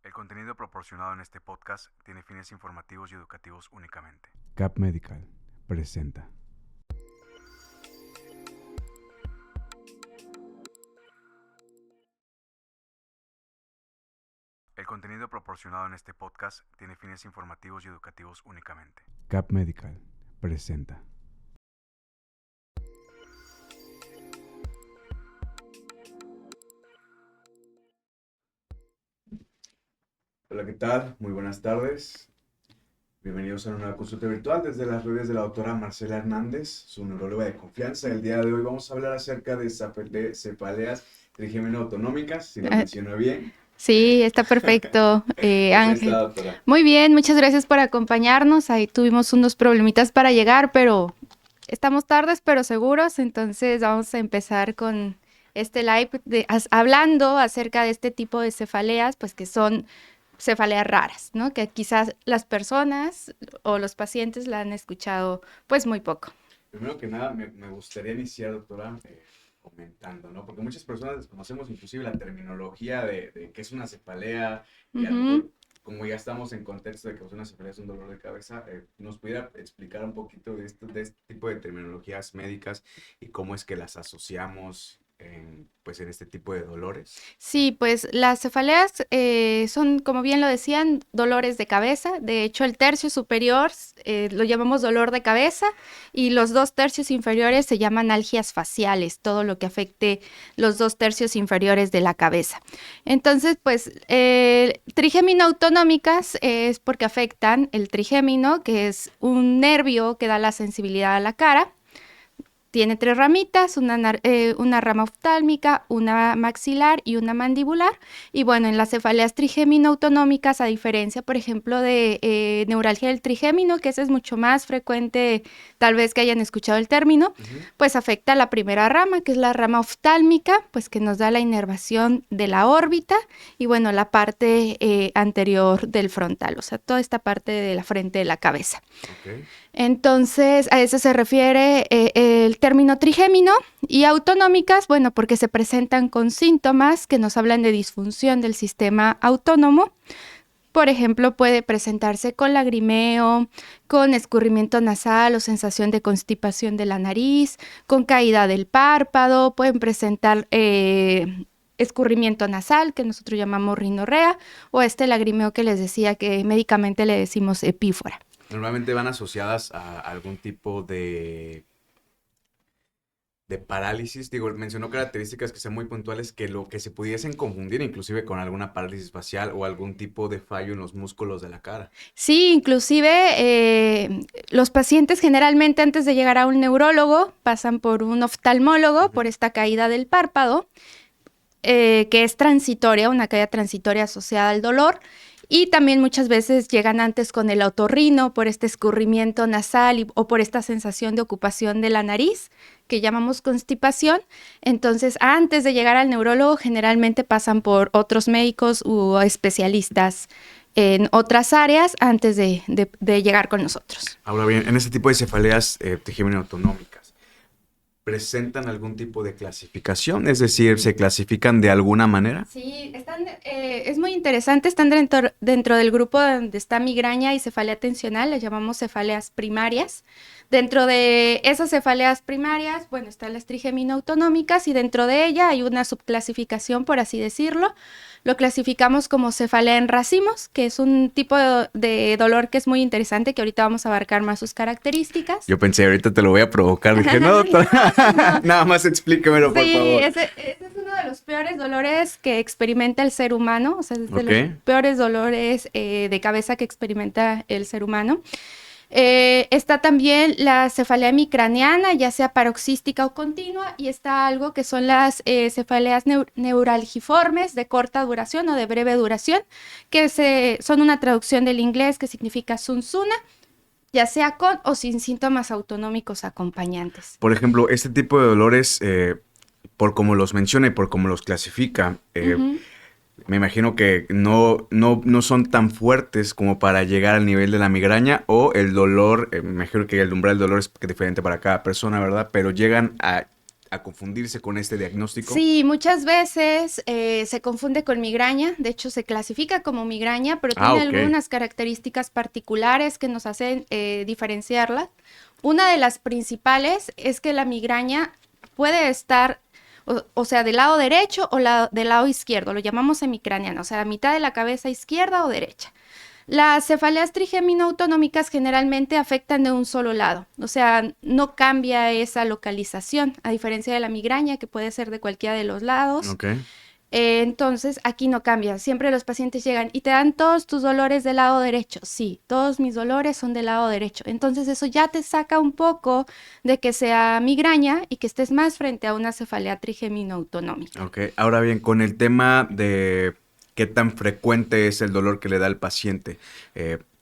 El contenido proporcionado en este podcast tiene fines informativos y educativos únicamente. CAP Medical presenta. El contenido proporcionado en este podcast tiene fines informativos y educativos únicamente. CAP Medical presenta. Hola, ¿qué tal? Muy buenas tardes. Bienvenidos a una nueva consulta virtual desde las redes de la doctora Marcela Hernández, su neuróloga de confianza. El día de hoy vamos a hablar acerca de cefaleas trigémino autonómicas, si lo menciono bien. Sí, está perfecto, ¿Cómo está, Ángel. doctora? Muy bien, muchas gracias por acompañarnos. Ahí tuvimos unos problemitas para llegar, pero estamos tardes, pero seguros. Entonces vamos a empezar con este live hablando acerca de este tipo de cefaleas, pues que son cefaleas raras, ¿no? Que quizás las personas o los pacientes la han escuchado pues muy poco. Primero que nada, me gustaría iniciar, doctora, comentando, ¿no? Porque muchas personas desconocemos inclusive la terminología de qué es una cefalea y a lo mejor, como ya estamos en contexto de que una cefalea es un dolor de cabeza, ¿nos pudiera explicar un poquito de este tipo de terminologías médicas y cómo es que las asociamos pues en este tipo de dolores? Sí, pues las cefaleas son, como bien lo decían, dolores de cabeza. De hecho, el tercio superior lo llamamos dolor de cabeza y los 2 tercios inferiores se llaman algias faciales, todo lo que afecte los 2 tercios inferiores de la cabeza. Entonces, pues, trigémino autonómicas es porque afectan el trigémino, que es un nervio que da la sensibilidad a la cara. Tiene 3 ramitas, una rama oftálmica, una maxilar y una mandibular. Y bueno, en las cefaleas trigémino autonómicas, a diferencia, por ejemplo, de neuralgia del trigémino, que ese es mucho más frecuente, tal vez que hayan escuchado el término, pues afecta a la primera rama, que es la rama oftálmica, pues que nos da la inervación de la órbita y bueno, la parte anterior del frontal, o sea, toda esta parte de la frente de la cabeza. Okay. Entonces, a eso se refiere el término trigémino y autonómicas, bueno, porque se presentan con síntomas que nos hablan de disfunción del sistema autónomo. Por ejemplo, puede presentarse con lagrimeo, con escurrimiento nasal o sensación de constipación de la nariz, con caída del párpado, pueden presentar escurrimiento nasal, que nosotros llamamos rinorrea, o este lagrimeo que les decía que médicamente le decimos epífora. Normalmente van asociadas a algún tipo de parálisis. Digo, mencionó características que sean muy puntuales que lo que se pudiesen confundir inclusive con alguna parálisis facial o algún tipo de fallo en los músculos de la cara. Sí, inclusive los pacientes generalmente antes de llegar a un neurólogo pasan por un oftalmólogo por esta caída del párpado, que es transitoria, una caída transitoria asociada al dolor. Y también muchas veces llegan antes con el otorrino por este escurrimiento nasal o por esta sensación de ocupación de la nariz, que llamamos constipación. Entonces, antes de llegar al neurólogo, generalmente pasan por otros médicos u especialistas en otras áreas antes de llegar con nosotros. Ahora bien, en este tipo de cefaleas trigémino autonómicas, ¿presentan algún tipo de clasificación? Es decir, ¿se clasifican de alguna manera? Sí, es muy interesante, están dentro del grupo donde está migraña y cefalea tensional, les llamamos cefaleas primarias. Dentro de esas cefaleas primarias, bueno, están las trigémino autonómicas y dentro de ella hay una subclasificación, por así decirlo. Lo clasificamos como cefalea en racimos, que es un tipo de dolor que es muy interesante, que ahorita vamos a abarcar más sus características. Yo pensé, ahorita te lo voy a provocar. Dije, no, doctora, No. nada más explíquemelo, por favor. Ese es uno de los peores dolores que experimenta el ser humano, o sea, es de los peores dolores de cabeza que experimenta el ser humano. Está también la cefalea hemicraniana, ya sea paroxística o continua, y está algo que son las cefaleas neuralgiformes de corta duración o de breve duración, que son una traducción del inglés que significa zunzuna, ya sea con o sin síntomas autonómicos acompañantes. Por ejemplo, este tipo de dolores, por como los menciona y por como los clasifica, me imagino que no son tan fuertes como para llegar al nivel de la migraña o el dolor, me imagino que el umbral del dolor es diferente para cada persona, ¿verdad? Pero llegan a a confundirse con este diagnóstico? Sí, muchas veces se confunde con migraña, de hecho se clasifica como migraña, pero tiene ok. algunas características particulares que nos hacen diferenciarla. Una de las principales es que la migraña puede estar, o sea, del lado derecho o del lado izquierdo, lo llamamos hemicraniana, o sea, a mitad de la cabeza izquierda o derecha. Las cefaleas trigémino-autonómicas generalmente afectan de un solo lado, o sea, no cambia esa localización, a diferencia de la migraña, que puede ser de cualquiera de los lados. Ok. Entonces, aquí no cambia. Siempre los pacientes llegan y te dan todos tus dolores del lado derecho. Sí, todos mis dolores son del lado derecho. Entonces, eso ya te saca un poco de que sea migraña y que estés más frente a una cefalea trigémino-autonómica. Ok, ahora bien, con el tema de qué tan frecuente es el dolor que le da al paciente,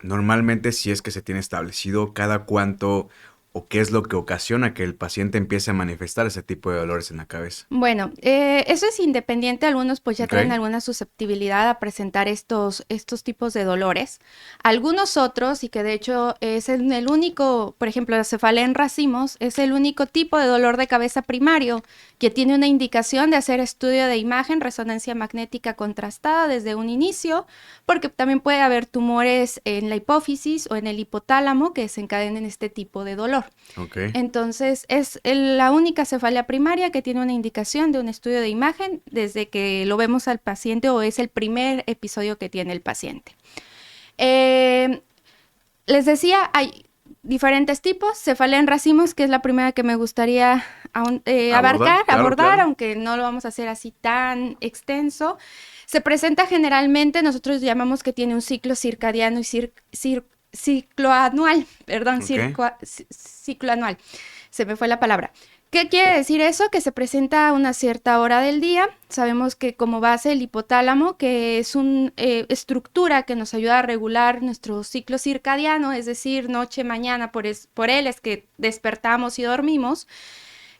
normalmente si es que se tiene establecido cada cuánto o qué es lo que ocasiona que el paciente empiece a manifestar ese tipo de dolores en la cabeza. Bueno, eso es independiente. Algunos pues ya Ok. traen alguna susceptibilidad a presentar estos tipos de dolores. Algunos otros, y que de hecho es el único, por ejemplo, la cefalea en racimos, es el único tipo de dolor de cabeza primario que tiene una indicación de hacer estudio de imagen, resonancia magnética contrastada desde un inicio, porque también puede haber tumores en la hipófisis o en el hipotálamo que desencadenen este tipo de dolor. Ok. Entonces, es la única cefalea primaria que tiene una indicación de un estudio de imagen desde que lo vemos al paciente o es el primer episodio que tiene el paciente. Les decía, hay diferentes tipos. Cefalea en racimos, que es la primera que me gustaría abordar, claro. aunque no lo vamos a hacer así tan extenso. Se presenta generalmente, nosotros llamamos que tiene un ciclo circadiano y ciclo anual, perdón, Ok. ciclo anual, se me fue la palabra. ¿Qué quiere decir eso? Que se presenta a una cierta hora del día. Sabemos que como base el hipotálamo, que es una estructura que nos ayuda a regular nuestro ciclo circadiano, es decir, noche, mañana, por él es que despertamos y dormimos.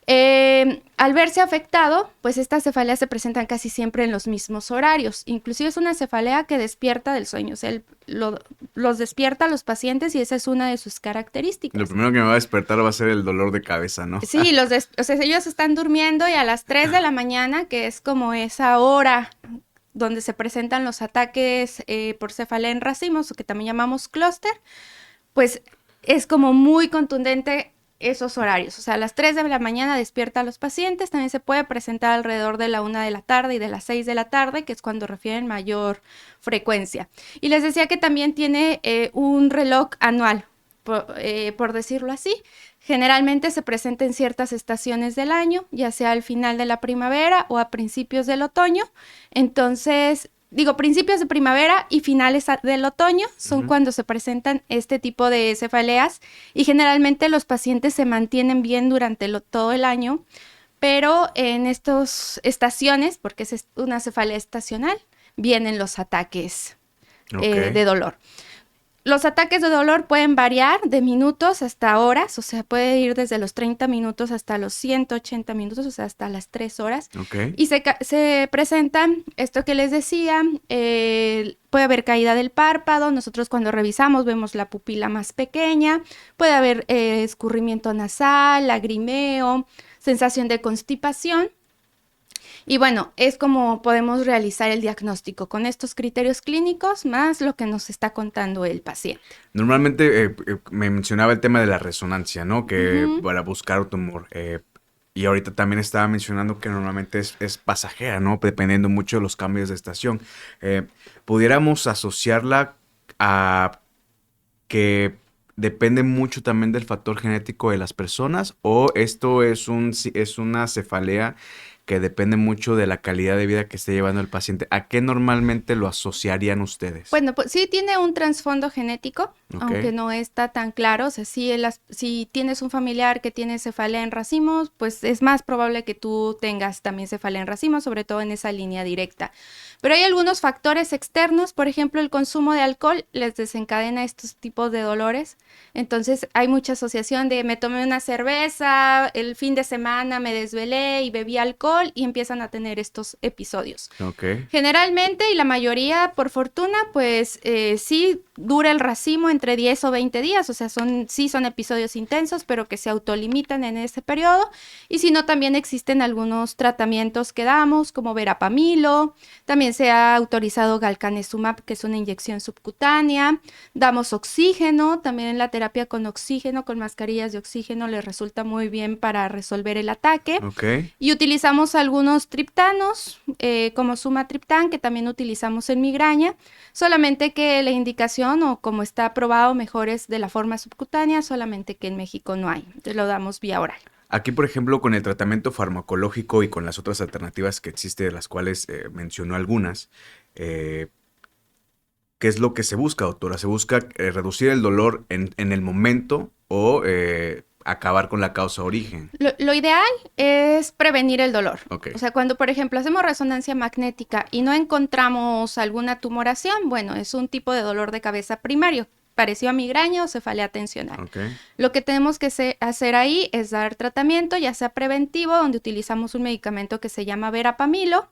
Al verse afectado, pues estas cefaleas se presentan casi siempre en los mismos horarios. Inclusive es una cefalea que despierta del sueño, o sea, los despierta a los pacientes y esa es una de sus características. Lo primero que me va a despertar va a ser el dolor de cabeza, ¿no? Sí, o sea, ellos están durmiendo y a las 3 de la mañana, que es como esa hora donde se presentan los ataques por cefalea en racimos, o que también llamamos clúster, pues es como muy contundente esos horarios. O sea, a las 3 de la mañana despierta a los pacientes, también se puede presentar alrededor de la 1 de la tarde y de las 6 de la tarde, que es cuando refieren mayor frecuencia. Y les decía que también tiene un reloj anual, por decirlo así. Generalmente se presenta en ciertas estaciones del año, ya sea al final de la primavera o a principios del otoño. Entonces, principios de primavera y finales del otoño son cuando se presentan este tipo de cefaleas y generalmente los pacientes se mantienen bien durante todo el año, pero en estas estaciones, porque es una cefalea estacional, vienen los ataques de dolor. Los ataques de dolor pueden variar de minutos hasta horas, o sea, puede ir desde los 30 minutos hasta los 180 minutos, o sea, hasta las 3 horas. Ok. Y se presentan, esto que les decía, puede haber caída del párpado, nosotros cuando revisamos vemos la pupila más pequeña, puede haber escurrimiento nasal, lagrimeo, sensación de constipación. Y bueno, es como podemos realizar el diagnóstico con estos criterios clínicos más lo que nos está contando el paciente. Normalmente me mencionaba el tema de la resonancia, ¿no? Que para buscar un tumor. Y ahorita también estaba mencionando que normalmente es pasajera, ¿no? Dependiendo mucho de los cambios de estación. ¿Pudiéramos asociarla a que depende mucho también del factor genético de las personas? ¿O esto es una cefalea que depende mucho de la calidad de vida que esté llevando el paciente? ¿A qué normalmente lo asociarían ustedes? Bueno, pues sí tiene un trasfondo genético, Ok. aunque no está tan claro. O sea, si tienes un familiar que tiene cefalea en racimos, pues es más probable que tú tengas también cefalea en racimos, sobre todo en esa línea directa. Pero hay algunos factores externos, por ejemplo, el consumo de alcohol les desencadena estos tipos de dolores. Entonces hay mucha asociación de me tomé una cerveza, el fin de semana me desvelé y bebí alcohol y empiezan a tener estos episodios. Ok. Generalmente y la mayoría, por fortuna, pues sí dura el racimo entre 10 o 20 días, o sea, sí son episodios intensos, pero que se autolimitan en ese periodo. Y si no, también existen algunos tratamientos que damos, como verapamilo, también se ha autorizado galcanezumab, que es una inyección subcutánea, damos oxígeno, también la terapia con oxígeno, con mascarillas de oxígeno, les resulta muy bien para resolver el ataque. Ok. Y utilizamos algunos triptanos, como sumatriptán, que también utilizamos en migraña, solamente que la indicación, o como está aprobado, mejor es de la forma subcutánea, solamente que en México no hay, entonces lo damos vía oral. Aquí, por ejemplo, con el tratamiento farmacológico y con las otras alternativas que existen, de las cuales mencionó algunas, ¿qué es lo que se busca, doctora? ¿Se busca reducir el dolor en el momento o acabar con la causa origen? Lo ideal es prevenir el dolor. Ok. O sea, cuando, por ejemplo, hacemos resonancia magnética y no encontramos alguna tumoración, bueno, es un tipo de dolor de cabeza primario, parecido a migraña o cefalea tensional. Ok. Lo que tenemos que hacer ahí es dar tratamiento, ya sea preventivo, donde utilizamos un medicamento que se llama verapamilo,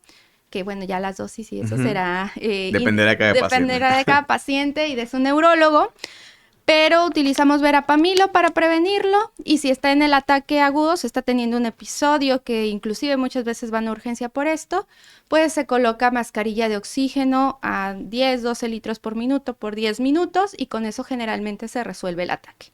que bueno, ya las dosis y eso Ujú. será... Dependerá de cada paciente. dependerá de cada paciente y de su neurólogo. Pero utilizamos verapamilo para prevenirlo, y si está en el ataque agudo, se está teniendo un episodio que inclusive muchas veces van a urgencia por esto, pues se coloca mascarilla de oxígeno a 10, 12 litros por minuto por 10 minutos y con eso generalmente se resuelve el ataque.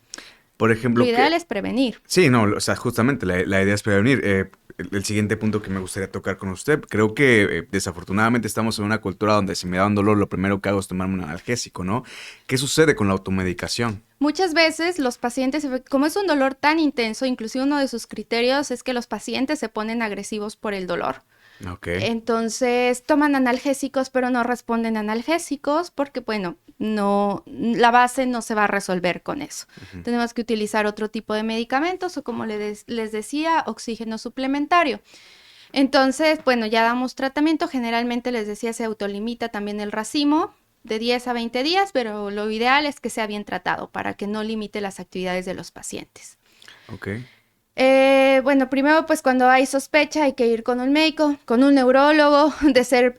Por ejemplo, Lo ideal es prevenir. Sí, no, o sea, justamente la idea es prevenir. El siguiente punto que me gustaría tocar con usted, creo que desafortunadamente estamos en una cultura donde si me da un dolor, lo primero que hago es tomarme un analgésico, ¿no? ¿Qué sucede con la automedicación? Muchas veces los pacientes, como es un dolor tan intenso, inclusive uno de sus criterios es que los pacientes se ponen agresivos por el dolor. Ok. Entonces toman analgésicos, pero no responden a analgésicos porque, bueno, no, la base no se va a resolver con eso. Ujú. Tenemos que utilizar otro tipo de medicamentos o, como les decía, oxígeno suplementario. Entonces, bueno, ya damos tratamiento. Generalmente, les decía, se autolimita también el racimo de 10 a 20 días, pero lo ideal es que sea bien tratado para que no limite las actividades de los pacientes. Ok. Bueno, primero pues cuando hay sospecha hay que ir con un médico, con un neurólogo, de ser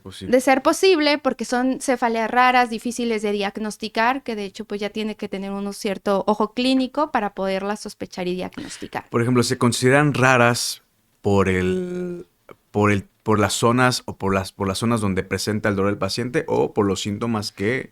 posible. de ser posible, porque son cefaleas raras, difíciles de diagnosticar, que de hecho pues ya tiene que tener un cierto ojo clínico para poderlas sospechar y diagnosticar. Por ejemplo, ¿se consideran raras por las zonas o por las zonas donde presenta el dolor del paciente o por los síntomas que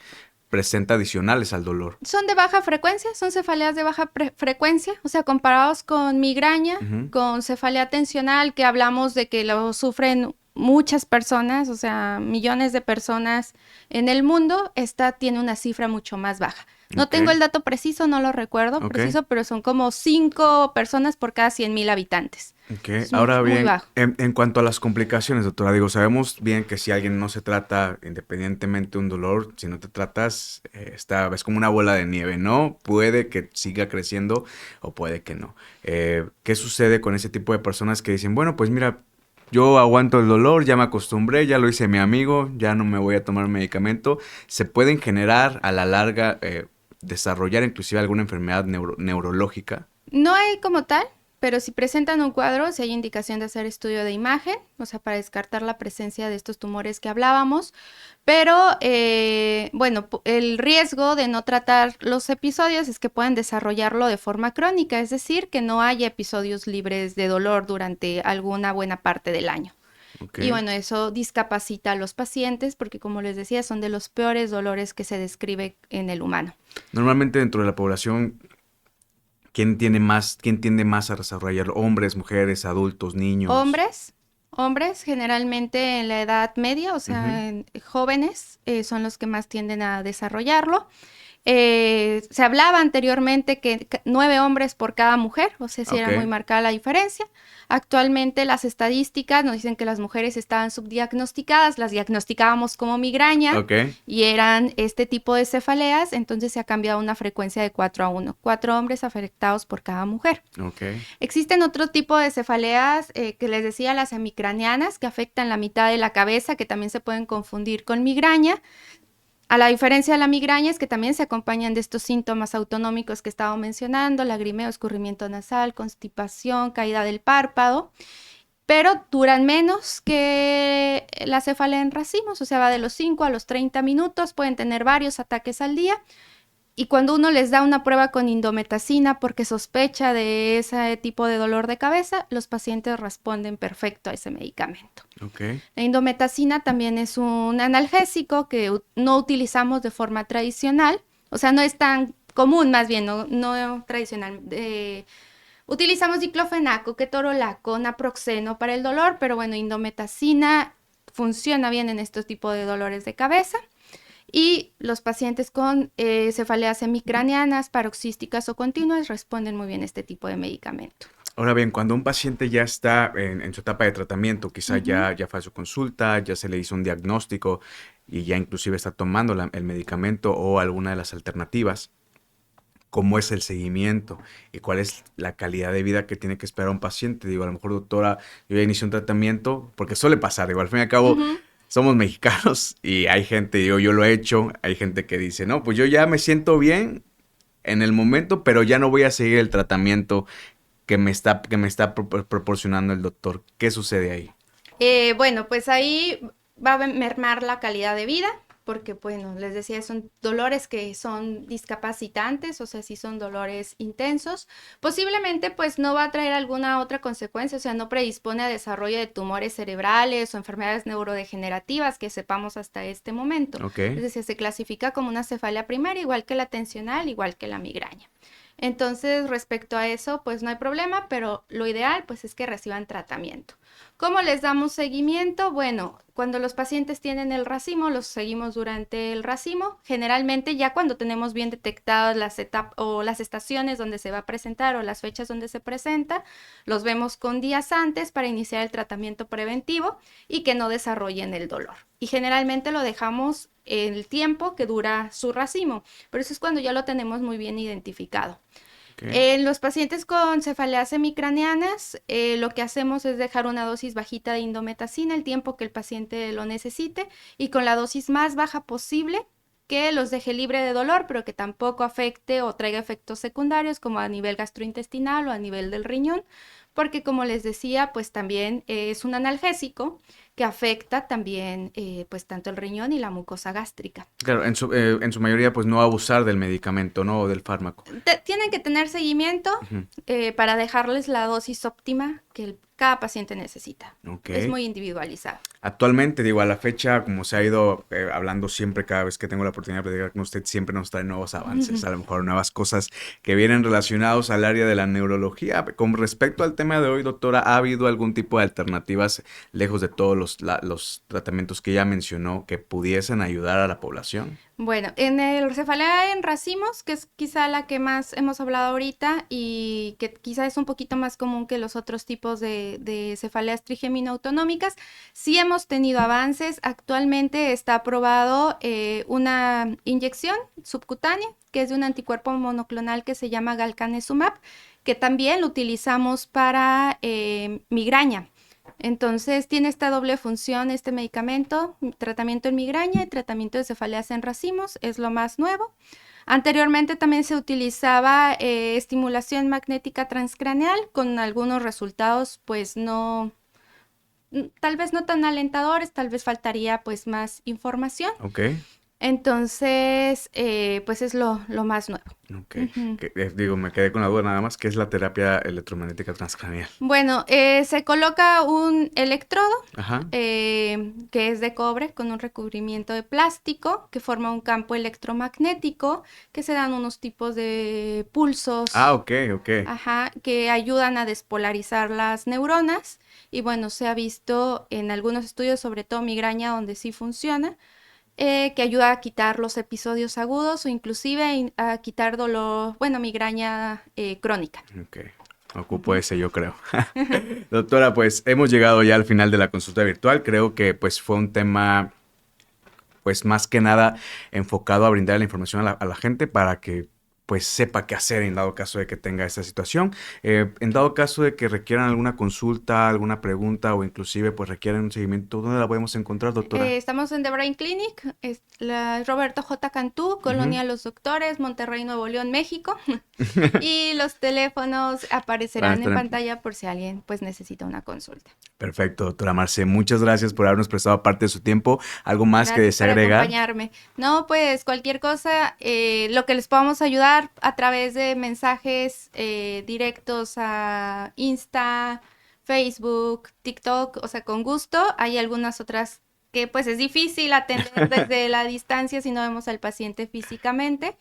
presenta adicionales al dolor? Son de baja frecuencia, son cefaleas de baja frecuencia, o sea, comparados con migraña, Ujú. con cefalea tensional, que hablamos de que lo sufren muchas personas, o sea, millones de personas en el mundo, esta tiene una cifra mucho más baja. No Ok. tengo el dato preciso, no lo recuerdo Ok. preciso, pero son como 5 personas por cada 100,000 habitantes. Ok. Es Ahora muy bien, bajo. en cuanto a las complicaciones, doctora, digo, sabemos bien que si alguien no se trata independientemente de un dolor, si no te tratas, es como una bola de nieve, ¿no? Puede que siga creciendo o puede que no. ¿Qué sucede con ese tipo de personas que dicen, bueno, pues mira, yo aguanto el dolor, ya me acostumbré, ya lo hice mi amigo, ya no me voy a tomar medicamento? ¿Se pueden generar a la larga, desarrollar inclusive alguna enfermedad neurológica? No hay como tal, pero si presentan un cuadro, si hay indicación de hacer estudio de imagen, o sea, para descartar la presencia de estos tumores que hablábamos. Pero, bueno, el riesgo de no tratar los episodios es que pueden desarrollarlo de forma crónica, es decir, que no haya episodios libres de dolor durante alguna buena parte del año. Ok. Y bueno, eso discapacita a los pacientes porque, como les decía, son de los peores dolores que se describe en el humano. Normalmente dentro de la población, ¿quién tiende más a desarrollarlo? ¿Hombres, mujeres, adultos, niños? Hombres generalmente en la edad media, o sea, Ujú. jóvenes, son los que más tienden a desarrollarlo. Se hablaba anteriormente que 9 hombres por cada mujer, o sea, sí era Ok. muy marcada la diferencia. Actualmente las estadísticas nos dicen que las mujeres estaban subdiagnosticadas, las diagnosticábamos como migraña Ok. y eran este tipo de cefaleas, entonces se ha cambiado a una frecuencia de 4 a 1, 4 hombres afectados por cada mujer. Ok. Existen otro tipo de cefaleas que les decía, las hemicraneanas, que afectan la mitad de la cabeza, que también se pueden confundir con migraña. A la diferencia de la migraña es que también se acompañan de estos síntomas autonómicos que estaba mencionando: lagrimeo, escurrimiento nasal, constipación, caída del párpado. pero duran menos que la cefalea en racimos, o sea, va de los 5 a los 30 minutos, pueden tener varios ataques al día. Y cuando uno les da una prueba con indometacina porque sospecha de ese tipo de dolor de cabeza, los pacientes responden perfecto a ese medicamento. Ok. La indometacina también es un analgésico que no utilizamos de forma tradicional, o sea, no es tan común, más bien, no tradicional. Utilizamos diclofenaco, ketorolaco, naproxeno para el dolor, pero bueno, indometacina funciona bien en estos tipos de dolores de cabeza. Y los pacientes con cefaleas semicraneanas, paroxísticas o continuas responden muy bien a este tipo de medicamento. Ahora bien, cuando un paciente ya está en su etapa de tratamiento, quizá ya fue a su consulta, ya se le hizo un diagnóstico y ya inclusive está tomando el medicamento o alguna de las alternativas, ¿cómo es el seguimiento y cuál es la calidad de vida que tiene que esperar un paciente? Digo, a lo mejor, doctora, yo ya inicié un tratamiento, porque suele pasar, digo, al fin y al cabo, somos mexicanos y hay gente, digo, yo lo he hecho, hay gente que dice, no, pues yo ya me siento bien en el momento, pero ya no voy a seguir el tratamiento que me está proporcionando el doctor. ¿Qué sucede ahí? Bueno, pues ahí va a mermar la calidad de vida, porque, bueno, les decía, son dolores que son discapacitantes, o sea, sí son dolores intensos. Posiblemente, pues, no va a traer alguna otra consecuencia, o sea, no predispone a desarrollo de tumores cerebrales o enfermedades neurodegenerativas que sepamos hasta este momento. Okay. Es decir, se clasifica como una cefalea primaria, igual que la tensional, igual que la migraña. Entonces, respecto a eso, pues no hay problema, pero lo ideal, pues, es que reciban tratamiento. ¿Cómo les damos seguimiento? Bueno, cuando los pacientes tienen el racimo, los seguimos durante el racimo. Generalmente ya cuando tenemos bien detectadas las etapas o las estaciones donde se va a presentar o las fechas donde se presenta, los vemos con días antes para iniciar el tratamiento preventivo y que no desarrollen el dolor. Y generalmente lo dejamos el tiempo que dura su racimo, pero eso es cuando ya lo tenemos muy bien identificado. Okay. En los pacientes con cefaleas semicraneanas, lo que hacemos es dejar una dosis bajita de indometacina el tiempo que el paciente lo necesite y con la dosis más baja posible que los deje libre de dolor, pero que tampoco afecte o traiga efectos secundarios como a nivel gastrointestinal o a nivel del riñón, porque como les decía, pues también es un analgésico que afecta también pues tanto el riñón y la mucosa gástrica. Claro, en su mayoría pues no abusar del medicamento, ¿no? O del fármaco. Tienen que tener seguimiento para dejarles la dosis óptima que cada paciente necesita. Okay. Es muy individualizado. Actualmente, digo, a la fecha, como se ha ido hablando siempre, cada vez que tengo la oportunidad de platicar con usted, siempre nos trae nuevos avances, a lo mejor nuevas cosas que vienen relacionados al área de la neurología. Con respecto al tema de hoy, doctora, ¿ha habido algún tipo de alternativas, lejos de todos los tratamientos que ya mencionó, que pudiesen ayudar a la población? Bueno, en el cefalea en racimos, que es quizá la que más hemos hablado ahorita y que quizá es un poquito más común que los otros tipos de cefaleas trigeminoautonómicas, sí hemos tenido avances. Actualmente está aprobado una inyección subcutánea, que es de un anticuerpo monoclonal que se llama galcanezumab, que también lo utilizamos para migraña. Entonces tiene esta doble función este medicamento, tratamiento en migraña y tratamiento de cefaleas en racimos, es lo más nuevo. Anteriormente también se utilizaba estimulación magnética transcraneal con algunos resultados pues no, tal vez no tan alentadores, tal vez faltaría pues más información. Okay. Entonces, pues es lo más nuevo. Ok. Digo, me quedé con la duda nada más, ¿qué es la terapia electromagnética transcranial? Bueno, se coloca un electrodo que es de cobre con un recubrimiento de plástico que forma un campo electromagnético que se dan unos tipos de pulsos. Ah, ok. Que ayudan a despolarizar las neuronas y bueno, se ha visto en algunos estudios, sobre todo migraña, donde sí funciona. Que ayuda a quitar los episodios agudos o inclusive a quitar dolor, bueno, migraña crónica. Ok, ocupo ese yo creo. Doctora, pues hemos llegado ya al final de la consulta virtual. Creo que pues fue un tema pues más que nada enfocado a brindar la información a la gente para que pues sepa qué hacer en dado caso de que tenga esta situación. En dado caso de que requieran alguna consulta, alguna pregunta o inclusive pues requieran un seguimiento, ¿dónde la podemos encontrar, doctora? Estamos en The Brain Clinic, es la Roberto J. Cantú, Colonia Los Doctores, Monterrey, Nuevo León, México. Y los teléfonos aparecerán en pantalla por si alguien pues necesita una consulta. Perfecto, doctora Marce. Muchas gracias por habernos prestado parte de su tiempo. ¿Algo más Gracias que desee agregar? Acompañarme. No, pues cualquier cosa, lo que les podamos ayudar a través de mensajes directos a Insta, Facebook, TikTok, o sea, con gusto. Hay algunas otras que pues es difícil atender desde la distancia si no vemos al paciente físicamente.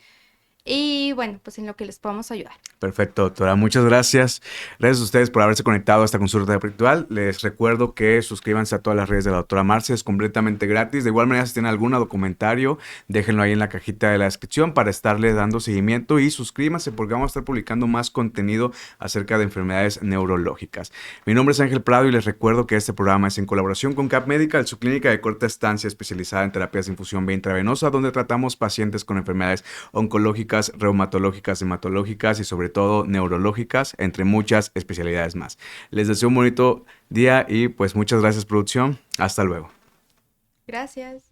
Y bueno, pues en lo que les podamos ayudar. Perfecto, doctora. Muchas gracias. Gracias a ustedes por haberse conectado a esta consulta virtual. Les recuerdo que suscríbanse a todas las redes de la doctora Marce. Es completamente gratis. De igual manera, si tienen algún comentario, déjenlo ahí en la cajita de la descripción para estarle dando seguimiento y suscríbanse porque vamos a estar publicando más contenido acerca de enfermedades neurológicas. Mi nombre es Ángel Prado y les recuerdo que este programa es en colaboración con CAP Medical, su clínica de corta estancia especializada en terapias de infusión vía intravenosa, donde tratamos pacientes con enfermedades oncológicas, reumatológicas, hematológicas y sobre todo neurológicas, entre muchas especialidades más. Les deseo un bonito día y pues muchas gracias, producción. Hasta luego. Gracias.